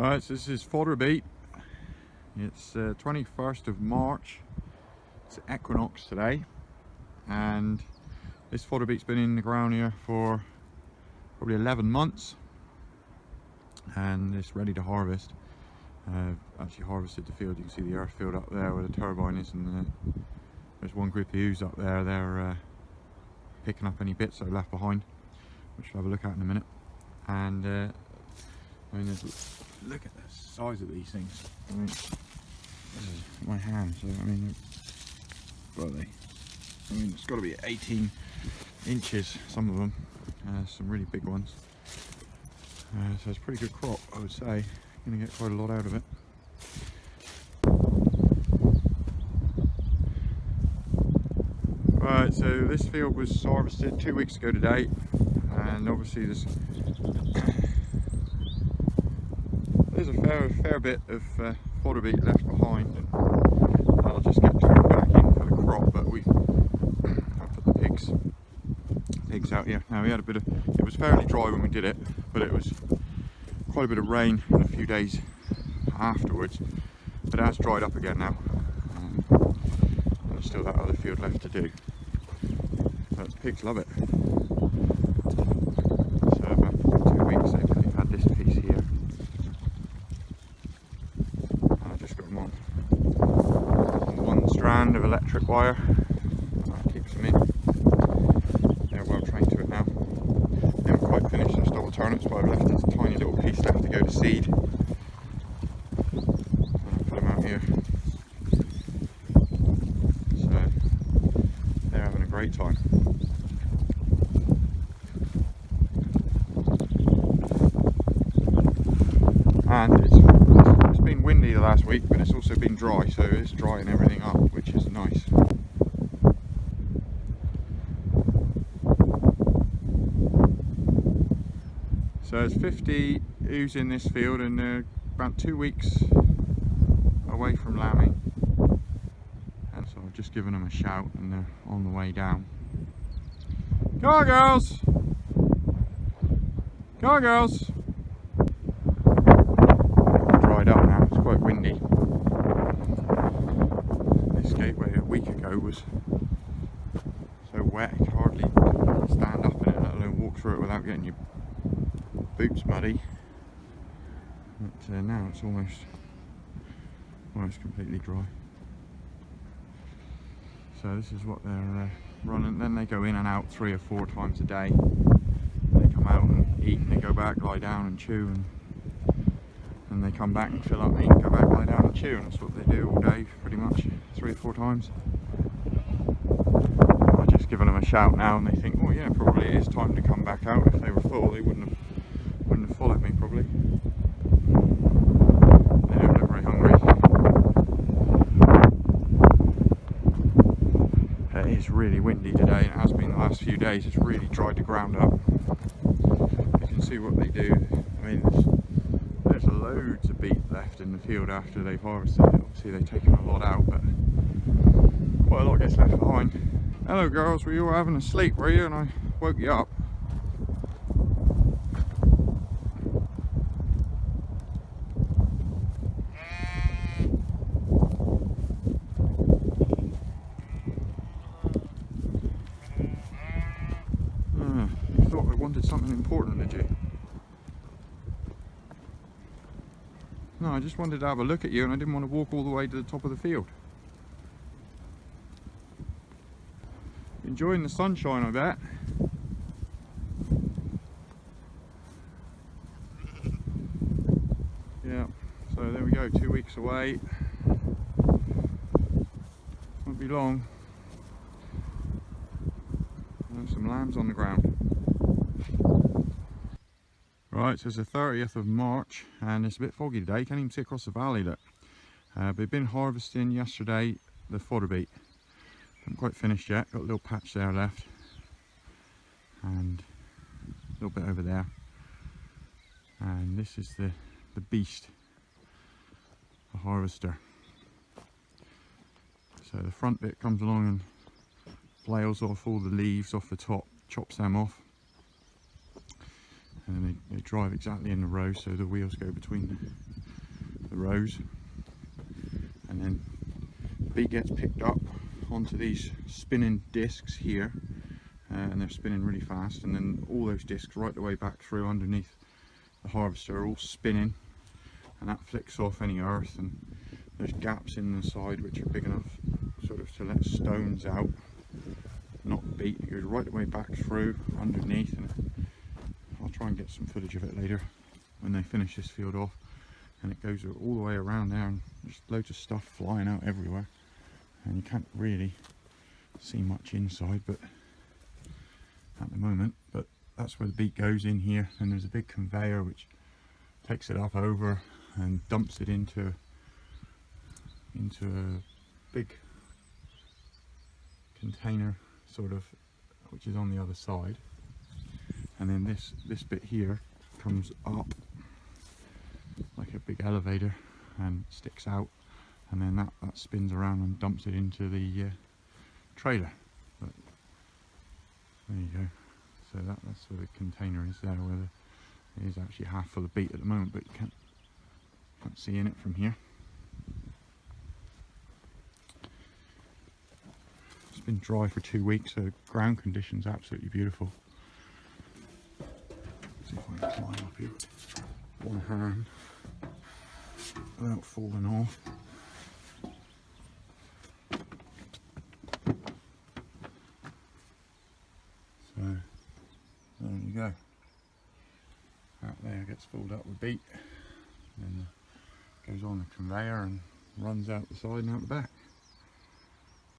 Alright, so this is fodder beet. It's 21st of March. It's equinox today, and this fodder beet's been in the ground here for probably 11 months, and it's ready to harvest. I've actually harvested the field. You can see the earth field up there where the turbine is, and there's one group of ewes up there. They're picking up any bits that are left behind, which we'll have a look at in a minute. And I mean, look at the size of these things. I mean, this is my hand, so I mean, what are they? I mean, it's got to be 18 inches, some of them. Some really big ones. So it's a pretty good crop, I would say. Going to get quite a lot out of it. Right, so this field was harvested 2 weeks ago today, and obviously there's a fair bit of fodder beet left behind, and that'll just get turned back in for the crop. But I put the pigs out here. Now it was fairly dry when we did it, but it was quite a bit of rain in a few days afterwards, but that's dried up again now, and there's still that other field left to do. But the pigs love it. So about 2 weeks they've had this piece here, and I just got them on one strand of electric wire. That keeps them in. They're well trained to it now. They haven't quite finished their stubble turnips, but I've left this tiny little piece left to go to seed. And I'll put them out here. So they're having a great time. And it's been windy the last week, but it's also been dry, so it's drying everything up, which is nice. So there's 50 ewes in this field, and they're about 2 weeks away from lambing. And so I've just given them a shout, and they're on the way down. Come on, girls! Come on, girls! Dried up now, it's quite windy. This gateway a week ago was so wet you could hardly stand up in it, let alone walk through it without getting your boots muddy. But now it's almost completely dry. So this is what they're running. Then they go in and out 3 or 4 times a day. They come out and eat, and they go back, lie down and chew, and they come back and fill up, eat, go back, lie down and chew, and that's what they do all day, pretty much 3 or 4 times. I've just given them a shout now, and they think, oh yeah, probably it is time to come back out. If they were full, they wouldn't have followed me, probably. They don't look very hungry. It is really windy today, and it has been the last few days. It's really dried the ground up. You can see what they do. I mean, there's loads of beet left in the field after they've harvested it. Obviously they've taken a lot out, but quite a lot gets left behind. Hello girls, were you all having a sleep, were you? And I woke you up. You thought I wanted something important, did you? No, I just wanted to have a look at you, and I didn't want to walk all the way to the top of the field. Enjoying the sunshine, I bet. Yeah, so there we go, 2 weeks away. Won't be long. There's some lambs on the ground. Right, so it's the 30th of March, and it's a bit foggy today. Can't even see across the valley, look. We've been harvesting yesterday the fodder beet. Haven't quite finished yet, got a little patch there left, and a little bit over there. And this is the beast, the harvester. So the front bit comes along and flails off all the leaves off the top, chops them off, and then they drive exactly in the row, so the wheels go between the rows, and then beet gets picked up onto these spinning discs here, and they're spinning really fast, and then all those discs right the way back through underneath the harvester are all spinning, and that flicks off any earth, and there's gaps in the side which are big enough sort of to let stones out, not beet. It goes right the way back through underneath, and I'll try and get some footage of it later when they finish this field off. And it goes all the way around there, and there's loads of stuff flying out everywhere, and you can't really see much inside but at the moment. But that's where the beet goes, in here, and there's a big conveyor which takes it up over and dumps it into a big container sort of, which is on the other side, and then this bit here comes up like a big elevator and sticks out, and then that spins around and dumps it into the trailer. But there you go. So that's where the container is there, where it is actually half full of beet at the moment, but you can't see in it from here. It's been dry for 2 weeks, so the ground conditions are absolutely beautiful. Let's see if I can climb up here with one hand without falling off. So there you go. Out there gets filled up with beet, and then goes on the conveyor and runs out the side and out the back.